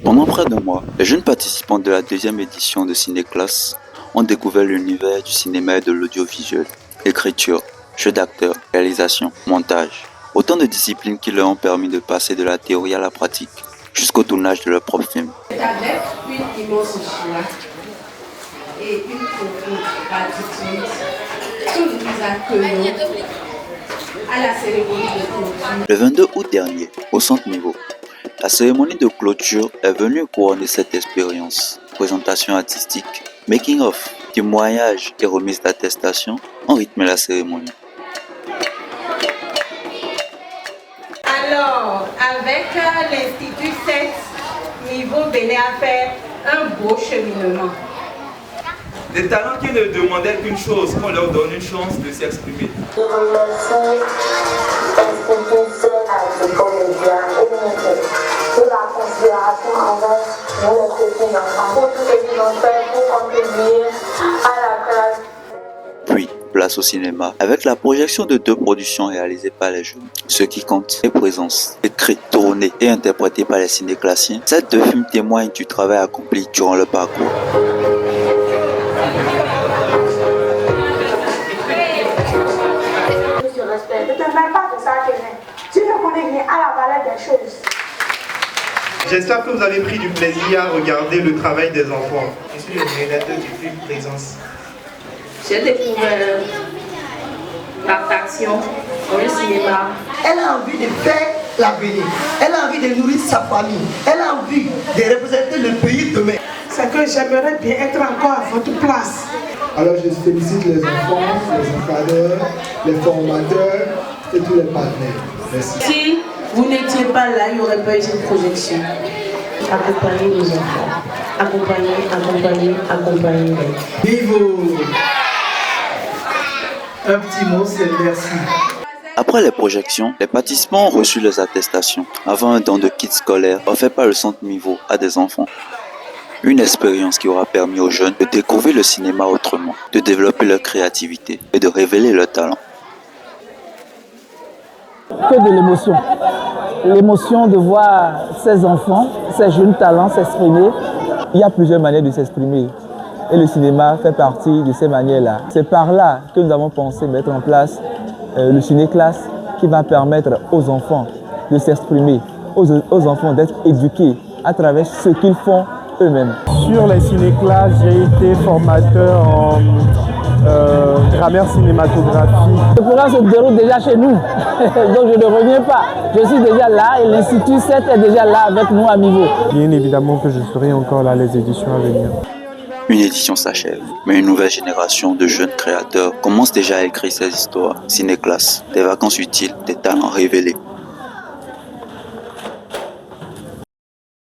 Pendant près d'un mois, les jeunes participants de la deuxième édition de Cinéclasse ont découvert l'univers du cinéma et de l'audiovisuel. Écriture, jeu d'acteur, réalisation, montage. Autant de disciplines qui leur ont permis de passer de la théorie à la pratique, jusqu'au tournage de leur propre film. Avec une immense joie et une profonde gratitude que nous nous accueillons à la cérémonie de clôture. Le 22 août dernier, au Centre Niveau, la cérémonie de clôture est venue couronner cette expérience. Présentation artistique, making-of, témoignages et remise d'attestation ont rythmé la cérémonie. Alors, avec l'Institut 7 Niveau venait à faire un beau cheminement. Des talents qui ne demandaient qu'une chose, qu'on leur donne une chance de s'exprimer. Je remercie l'Institut 7 des comédiens et de la considération envers nous les petits enfants. Pour tous les qu'ils ont fait pour contribuer à la classe. Puis, place au cinéma, avec la projection de 2 productions réalisées par les jeunes. Ce qui compte est présence, écrite, tournée et interprétée par les cinéclassiens. Ces 2 films témoignent du travail accompli durant le parcours. Ne te mêle pas de ça, Kevin. Tu ne connais rien à la valeur des choses. J'espère que vous avez pris du plaisir à regarder le travail des enfants. Je suis le réalisateur du film Présence. J'ai découvert l'art d'action dans le cinéma. Elle a envie de faire l'avenir. Elle a envie de nourrir sa famille. Elle a envie de représenter le pays demain. C'est que j'aimerais bien être encore à votre place. Alors je félicite les enfants, les encadreurs, les formateurs et tous les partenaires. Merci. Si vous n'étiez pas là, il n'y aurait pas eu cette projection. Accompagner les enfants. Accompagner. Niveau. Un petit mot, c'est merci. Après les projections, les participants ont reçu les attestations avant un don de kits scolaires offert par le Centre Niveau à des enfants. Une expérience qui aura permis aux jeunes de découvrir le cinéma autrement, de développer leur créativité et de révéler leurs talents. Que de l'émotion. L'émotion de voir ces enfants, ces jeunes talents s'exprimer. Il y a plusieurs manières de s'exprimer. Et le cinéma fait partie de ces manières-là. C'est par là que nous avons pensé mettre en place le ciné-classe qui va permettre aux enfants de s'exprimer, aux enfants d'être éduqués à travers ce qu'ils font eux-mêmes. Sur les ciné-classes, j'ai été formateur en grammaire cinématographique. Le programme se déroule déjà chez nous, donc je ne reviens pas. Je suis déjà là et l'Institut 7 est déjà là avec nous à Niveau. Bien évidemment que je serai encore là les éditions à venir. Une édition s'achève, mais une nouvelle génération de jeunes créateurs commence déjà à écrire ces histoires. Cinéclasse, des vacances utiles, des talents révélés.